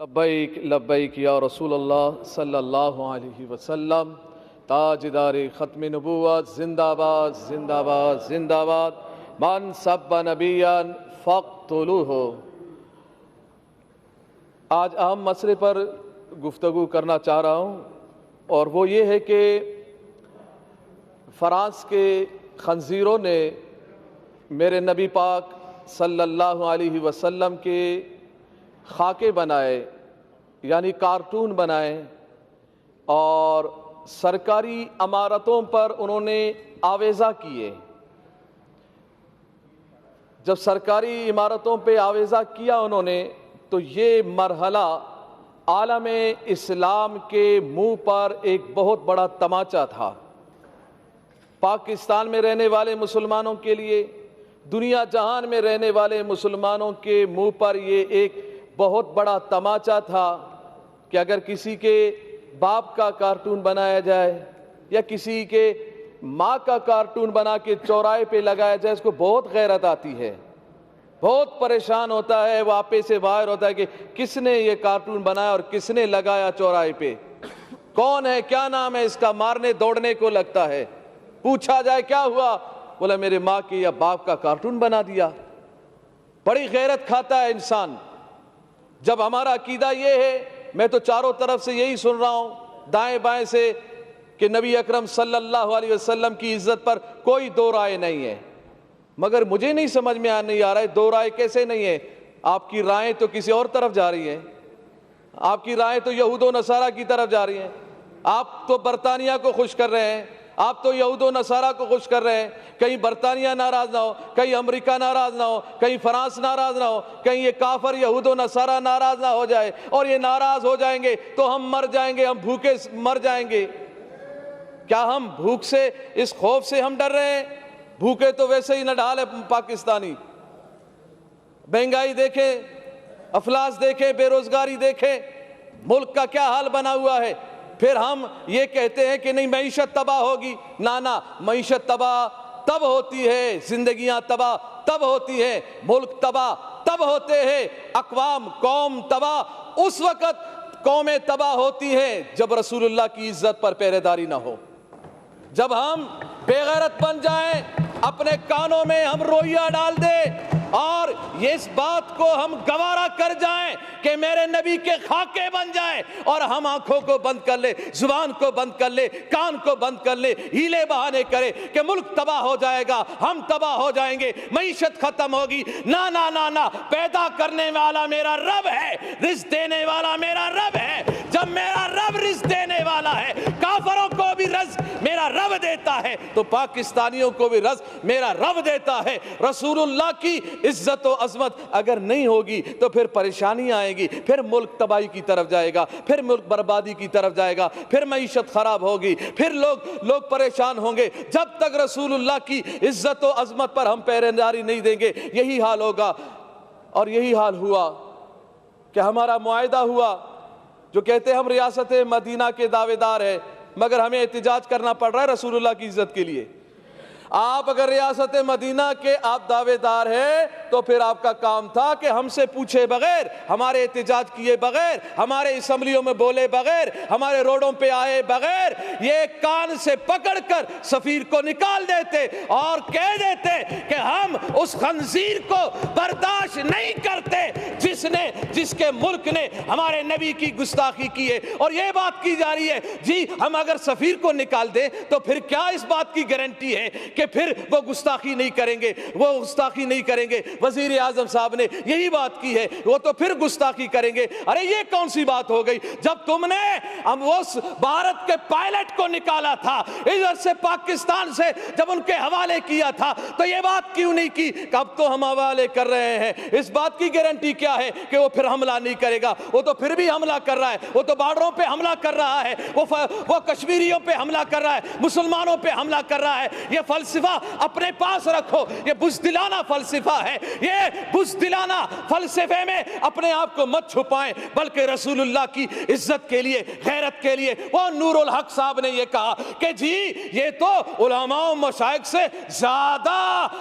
لبیک لبیک یا رسول اللہ صلی اللہ علیہ وسلم۔ تاجدار ختم نبوت زندہ باد زندہ باد زندہ باد۔ من سب نبیا فاقتلوہ۔ آج اہم مسئلے پر گفتگو کرنا چاہ رہا ہوں، اور وہ یہ ہے کہ فرانس کے خنزیروں نے میرے نبی پاک صلی اللہ علیہ وسلم کے خاکے بنائے، یعنی کارٹون بنائے، اور سرکاری عمارتوں پر انہوں نے آویزہ کیے۔ جب سرکاری عمارتوں پہ آویزہ کیا انہوں نے، تو یہ مرحلہ عالم اسلام کے منہ پر ایک بہت بڑا تماچا تھا۔ پاکستان میں رہنے والے مسلمانوں کے لیے، دنیا جہان میں رہنے والے مسلمانوں کے منہ پر یہ ایک بہت بڑا تماچا تھا کہ اگر کسی کے باپ کا کارٹون بنایا جائے یا کسی کے ماں کا کارٹون بنا کے چوراہے پہ لگایا جائے، اس کو بہت غیرت آتی ہے، بہت پریشان ہوتا ہے، وہ آپے سے باہر ہوتا ہے کہ کس نے یہ کارٹون بنایا اور کس نے لگایا چوراہے پہ، کون ہے، کیا نام ہے اس کا، مارنے دوڑنے کو لگتا ہے۔ پوچھا جائے کیا ہوا، بولا میرے ماں کے یا باپ کا کارٹون بنا دیا۔ بڑی غیرت کھاتا ہے انسان۔ جب ہمارا عقیدہ یہ ہے، میں تو چاروں طرف سے یہی سن رہا ہوں، دائیں بائیں سے، کہ نبی اکرم صلی اللہ علیہ وسلم کی عزت پر کوئی دو رائے نہیں ہے، مگر مجھے نہیں سمجھ میں نہیں آ رہا ہے دو رائے کیسے نہیں ہے۔ آپ کی رائیں تو کسی اور طرف جا رہی ہیں، آپ کی رائیں تو یہود و نصارہ کی طرف جا رہی ہیں۔ آپ تو برطانیہ کو خوش کر رہے ہیں، آپ تو یہود و نصارہ کو خوش کر رہے ہیں۔ کہیں برطانیہ ناراض نہ ہو، کہیں امریکہ ناراض نہ ہو، کہیں فرانس ناراض نہ ہو، کہیں یہ کافر یہود و نصارہ ناراض نہ ہو جائے، اور یہ ناراض ہو جائیں گے تو ہم مر جائیں گے، ہم بھوکے مر جائیں گے۔ کیا ہم بھوک سے، اس خوف سے ہم ڈر رہے ہیں؟ بھوکے تو ویسے ہی نڈھال ہے پاکستانی۔ مہنگائی دیکھیں، افلاس دیکھیں، بے روزگاری دیکھیں، ملک کا کیا حال بنا ہوا ہے۔ پھر ہم یہ کہتے ہیں کہ نہیں معیشت تباہ ہوگی۔ نانا، معیشت تباہ تب ہوتی ہے، زندگیاں تباہ تب ہوتی ہیں، ملک تباہ تب ہوتے ہیں، اقوام قوم تباہ اس وقت قومیں تباہ ہوتی ہیں جب رسول اللہ کی عزت پر پہرے داری نہ ہو، جب ہم بے غیرت بن جائیں، اپنے کانوں میں ہم روئیہ ڈال دیں اور یہ اس بات کو ہم گوارا کر جائیں کہ میرے نبی کے خاکے بن جائیں، اور ہم آنکھوں کو بند کر لے، زبان کو بند کر لے، کان کو بند کر لے، ہیلے بہانے کرے کہ ملک تباہ ہو جائے گا، ہم تباہ ہو جائیں گے، معیشت ختم ہوگی۔ نا نا نا نا، پیدا کرنے والا میرا رب ہے، رزق دینے والا میرا رب ہے۔ جب میرا رب رزق دینے والا ہے، کافروں کو بھی رزق میرا رب دیتا ہے، تو پاکستانیوں کو بھی رزق میرا رب دیتا ہے۔ رسول اللہ کی عزت و عظمت اگر نہیں ہوگی تو پھر پریشانی آئے گی، پھر ملک تباہی کی طرف جائے گا، پھر ملک بربادی کی طرف جائے گا، پھر معیشت خراب ہوگی، پھر لوگ پریشان ہوں گے۔ جب تک رسول اللہ کی عزت و عظمت پر ہم پہرے داری نہیں دیں گے، یہی حال ہوگا۔ اور یہی حال ہوا کہ ہمارا معاہدہ ہوا، جو کہتے ہیں ہم ریاست مدینہ کے دعوے دار ہیں، مگر ہمیں احتجاج کرنا پڑ رہا ہے رسول اللہ کی عزت کے لیے۔ آپ اگر ریاست مدینہ کے آپ دعوے دار ہیں تو پھر آپ کا کام تھا کہ ہم سے پوچھے بغیر، ہمارے احتجاج کیے بغیر، ہمارے اسمبلیوں میں بولے بغیر، ہمارے روڈوں پہ آئے بغیر، یہ کان سے پکڑ کر سفیر کو نکال دیتے اور کہہ دیتے کہ ہم اس خنزیر کو برداشت نہیں کرتے جس کے ملک نے ہمارے نبی کی گستاخی کی ہے۔ اور یہ بات کی جا رہی ہے جی ہم اگر سفیر کو نکال دیں تو پھر کیا اس بات کی گارنٹی ہے کہ پھر وہ گستاخی نہیں کریں گے، وہ گستاخی نہیں کریں گے۔ وزیر اعظم صاحب نے یہی بات کی ہے، وہ تو پھر گستاخی کریں گے۔ ارے یہ کون سی بات ہو گئی؟ جب تم نے اس بھارت کے پائلٹ کو نکالا تھا ادھر سے پاکستان سے، جب ان کے حوالے کیا تھا تو یہ بات کیوں نہیں کی کہ اب تو ہم حوالے کر رہے ہیں؟ اس بات کی گارنٹی کیا ہے کہ وہ پھر حملہ نہیں کرے گا؟ وہ تو پھر بھی حملہ کر رہا ہے، وہ تو بارڈروں پہ حملہ کر رہا ہے، وہ کشمیریوں پہ حملہ کر رہا ہے، مسلمانوں پہ حملہ کر رہا ہے۔ یہ فلسفہ اپنے پاس رکھو، یہ بزدلانہ فلسفہ ہے، یہ بزدلانہ فلسفے میں اپنے آپ کو مت چھپائیں، بلکہ رسول اللہ کی عزت کے لیے، غیرت کے لیے۔ وہ نور الحق صاحب نے یہ کہا کہ جی یہ تو علماء و مشائخ سے زیادہ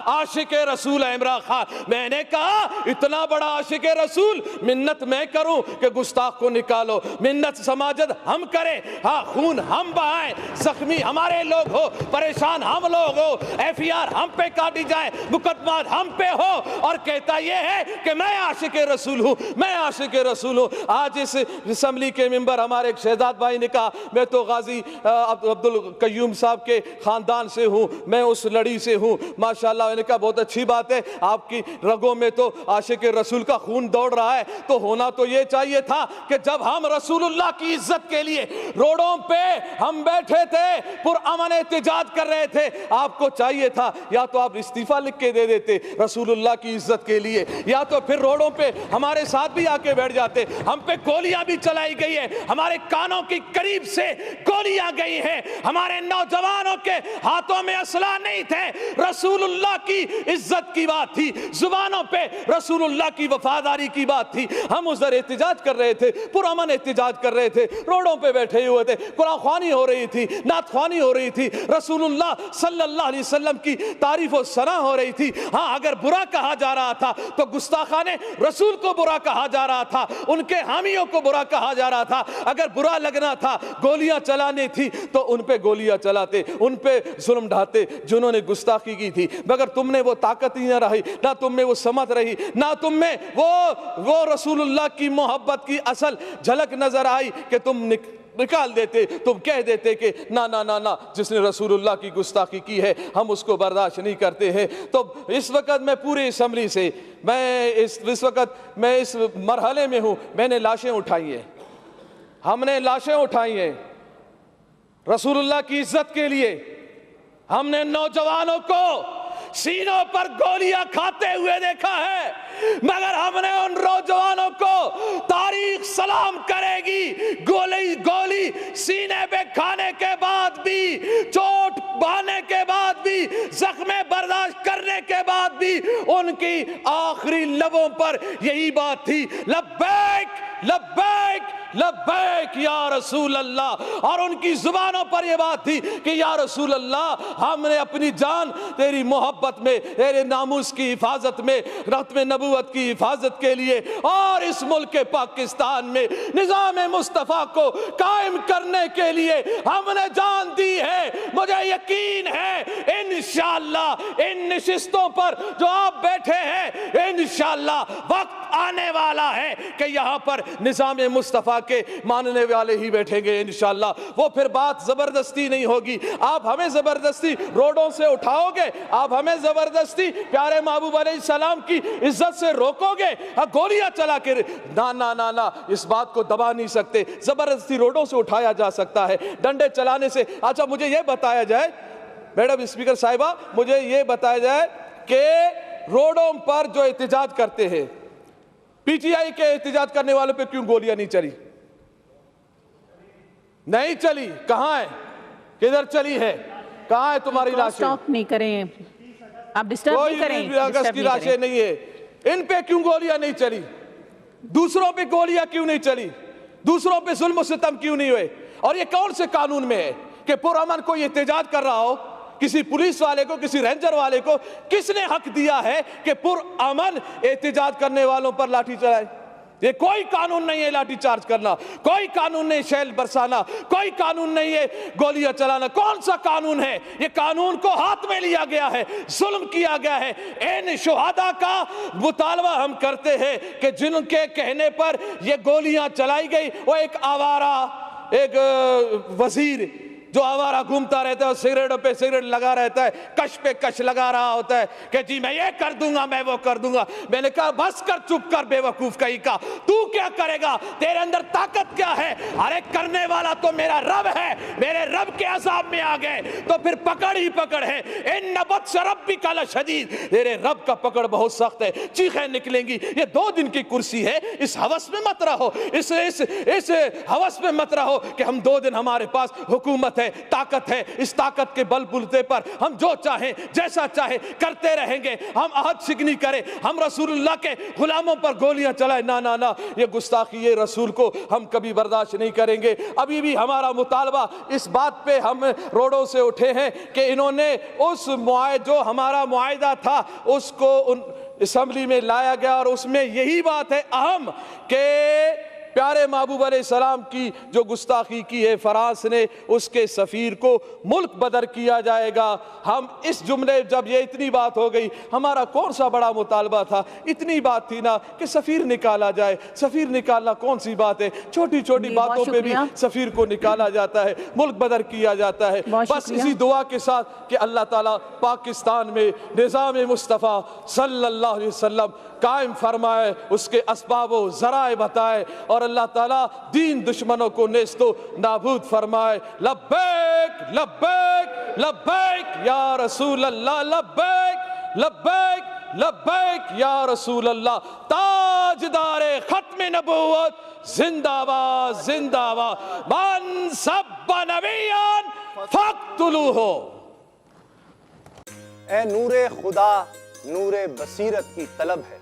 عاشق رسول ہے عمران خان۔ میں نے کہا اتنا بڑا عاشق رسول، منت میں کروں کہ گستاخ کو نکالو، منت سماجت ہم کریں، ہاں خون ہم بہائیں، زخمی ہمارے لوگ ہو، پریشان ہم لوگ ہو، ایف ای آر ہم پہ کاٹی جائے، مقدمات ہم پہ ہو، اور کہتا یہ ہے کہ میں عاشق رسول ہوں، میں عاشق رسول ہوں۔ آج اس اسمبلی کے ممبر ہمارے ایک شہزاد بھائی نے کہا میں تو غازی عبد القیوم صاحب کے خاندان سے ہوں، میں اس لڑی سے ہوں، ماشاءاللہ۔ میں نے کہا بہت اچھی بات ہے، آپ کی رگوں میں تو عاشق رسول کا خون دوڑ رہا ہے، تو ہونا تو یہ چاہیے تھا کہ جب ہم رسول اللہ کی عزت کے لیے روڈوں پہ ہم بیٹھے تھے، پرامن احتجاج کر رہے تھے، آپ کو چاہیے تھا یا تو آپ استعفیٰ لکھ کے دے دیتے رسول اللہ کی عزت کے لیے، یا تو پھر روڈوں پہ ہمارے ساتھ بھی آ کے بیٹھ جاتے۔ ہم پہ گولیاں بھی چلائی گئی ہے، ہمارے کانوں کی قریب سے گولیاں گئی ہیں، ہمارے نوجوانوں کے ہاتھوں میں اسلحہ نہیں تھے، رسول اللہ کی عزت کی بات تھی، زبانوں پہ رسول اللہ کی وفاداری کی بات تھی۔ ہم ادھر احتجاج کر رہے تھے، پرامن احتجاج کر رہے تھے، روڈوں پہ بیٹھے ہوئے تھے، قرآن خوانی ہو رہی تھی، نعت خوانی ہو رہی تھی، رسول اللہ صلی اللہ علیہ وسلم کی تعریف و ثنا ہو رہی تھی۔ ہاں اگر برا کہا جا رہا تھا تو گستاخان رسول کو برا کہا جا رہا تھا، ان کے حامیوں کو برا کہا جا رہا تھا۔ اگر برا لگنا تھا، گولیاں چلانے تھی تو ان پہ گولیاں چلاتے، ان پہ ظلم ڈھاتے جنہوں نے گستاخی کی تھی، مگر تم نے وہ طاقت ہی نہ رہی، نہ تم میں وہ سمت رہی، نہ تم میں وہ رسول اللہ کی محبت کی اصل جھلک نظر آئی کہ تم نکال دیتے، تم کہہ دیتے کہ نا نا نا نا، جس نے رسول اللہ کی گستاخی کی ہے ہم اس کو برداشت نہیں کرتے ہیں۔ تو اس وقت میں پورے اسمبلی سے اس وقت میں اس مرحلے میں ہوں، میں نے لاشیں اٹھائی ہیں، ہم نے لاشیں اٹھائی ہیں رسول اللہ کی عزت کے لیے۔ ہم نے نوجوانوں کو سینوں پر گولیاں کھاتے ہوئے دیکھا ہے، مگر ہم نے ان نوجوانوں کو تاریخ سلام کرے گی، گولی سینے پہ کھانے کے بعد بھی، چوٹ بہانے کے بعد بھی، زخم برداشت کرنے کے بعد بھی ان کی آخری لبوں پر یہی بات تھی، لبیک لبیک لبیک یا رسول اللہ، اور ان کی زبانوں پر یہ بات تھی کہ یا رسول اللہ ہم نے اپنی جان تیری محبت میں، تیرے ناموس کی حفاظت میں، ختم نبوت کی حفاظت کے لیے اور اس ملک پاکستان میں نظام مصطفیٰ کو قائم کرنے کے لیے ہم نے جان دی ہے۔ مجھے یقین ہے انشاءاللہ ان نشستوں پر جو آپ بیٹھے ہیں، انشاءاللہ وقت آنے والا ہے کہ یہاں پر نظام مصطفیٰ کے ماننے والے ہی بیٹھیں گے انشاءاللہ۔ وہ پھر بات زبردستی نہیں ہوگی، آپ ہمیں زبردستی روڈوں سے اٹھاؤ گے، آپ ہمیں زبردستی پیارے محبوب علیہ السلام کی عزت سے روکو گے، گولیاں چلا کے نا نا نا نا، اس بات کو دبا نہیں سکتے۔ زبردستی روڈوں سے اٹھایا جا سکتا ہے، ڈنڈے چلانے سے۔ اچھا مجھے یہ بتایا جائے میڈم اسپیکر صاحبہ، مجھے یہ بتایا جائے کہ روڈوں پر جو احتجاج کرتے ہیں، پی ٹی آئی کے احتجاج کرنے والوں پہ کیوں گولیاں نہیں چلی؟ نہیں چلی، کہاں ہے؟ کدھر چلی ہے؟ کہاں ہے تمہاری لاشیں؟ سٹاپ نہیں کریں، آپ ڈسٹرب نہیں کریں، کوئی اگست کی لاشیں نہیں ہے، ان پہ کیوں گولیاں نہیں چلی؟ دوسروں پہ گولیاں کیوں نہیں چلی؟ دوسروں پہ ظلم و ستم کیوں نہیں ہوئے؟ اور یہ کون سے قانون میں ہے کہ پرامن کوئی احتجاج کر رہا ہو، کسی پولیس والے کو، کسی رینجر والے کو کس نے حق دیا ہے کہ پرامن احتجاج کرنے والوں پر لاٹھی چلائے؟ یہ کوئی قانون نہیں ہے لاٹھی چارج کرنا، کوئی قانون نہیں شیل برسانا، کوئی قانون نہیں ہے گولیاں چلانا۔ کون سا قانون ہے؟ یہ قانون کو ہاتھ میں لیا گیا ہے، ظلم کیا گیا ہے۔ ان شہداء کا مطالبہ ہم کرتے ہیں کہ جن کے کہنے پر یہ گولیاں چلائی گئی، وہ ایک آوارہ، ایک وزیر جو آوارہ گھومتا رہتا ہے، سگریٹوں پہ سگریٹ لگا رہتا ہے، کش پہ کش لگا رہا ہوتا ہے کہ جی میں یہ کر دوں گا، میں وہ کر دوں گا۔ میں نے کہا بس کر، چپ کر بے وقوف کہیں کا، تو کیا کرے گا؟ تیرے اندر طاقت کیا ہے؟ ارے کرنے والا تو میرا رب ہے، میرے رب کے عذاب میں آ گئے تو پھر پکڑ ہی پکڑ ہے۔ ان بطش ربک لشدید، تیرے رب کا پکڑ بہت سخت ہے، چیخیں نکلیں گی۔ یہ 2 دن کی کرسی ہے، اس ہوس میں مت رہو، اس ہوس میں مت رہو کہ ہم 2 دن ہمارے پاس حکومت ہے، طاقت ہے، اس طاقت کے بل بلتے پر ہم جو چاہیں جیسا چاہیں کرتے رہیں گے، ہم عہد شکنی کریں، ہم رسول اللہ کے غلاموں پر گولیاں چلائیں، نہ نہ نہ، یہ گستاخی یہ رسول کو ہم کبھی برداشت نہیں کریں گے۔ ابھی بھی ہمارا مطالبہ اس بات پہ ہم روڈوں سے اٹھے ہیں کہ انہوں نے اس جو ہمارا معاہدہ تھا اس کو اسمبلی میں لایا گیا، اور اس میں یہی بات ہے اہم کہ پیارے محبوب علیہ السلام کی جو گستاخی کی ہے فرانس نے، اس کے سفیر کو ملک بدر کیا جائے گا۔ ہم اس جملے جب یہ اتنی بات ہو گئی، ہمارا کون سا بڑا مطالبہ تھا، اتنی بات تھی نا کہ سفیر نکالا جائے۔ سفیر نکالنا کون سی بات ہے، چھوٹی چھوٹی باتوں پہ بھی سفیر کو نکالا جاتا ہے، ملک بدر کیا جاتا ہے۔ بس اسی دعا کے ساتھ کہ اللہ تعالیٰ پاکستان میں نظام مصطفیٰ صلی اللہ علیہ وسلم قائم فرمائے، اس کے اسباب و ذرائع بتائے، اور اللہ تعالیٰ دین دشمنوں کو نیست و نابود فرمائے۔ لبیک لبیک لبیک یا رسول اللہ، لبیک لبیک لبیک یا رسول اللہ۔ تاجدار ختم نبوت زندہ باد زندہ باد، من سب نبیًا فاقتلوہ۔ اے نور خدا، نور بصیرت کی طلب ہے،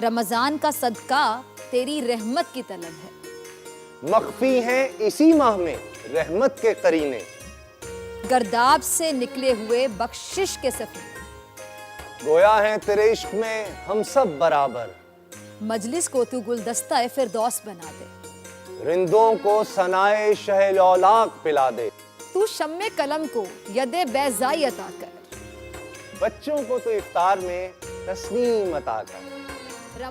رمضان کا صدقہ تیری رحمت کی طلب ہے، مخفی ہیں اسی ماہ میں رحمت کے قرینے، گرداب سے نکلے ہوئے بخشش کے سفیر، گویا ہیں تیرے عشق میں ہم سب برابر، مجلس کو تو گلدستہ فردوس بنا دے، رندوں کو ثنائے شہ لولاک پلا دے، تو شم قلم کو ید بیضائی عطا کر، بچوں کو تو افطار میں تسنیم عطا کر۔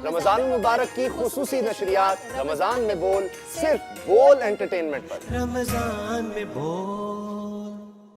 رمضان مبارک کی خصوصی نشریات رمضان میں بول، صرف بول انٹرٹینمنٹ پر۔ رمضان میں بول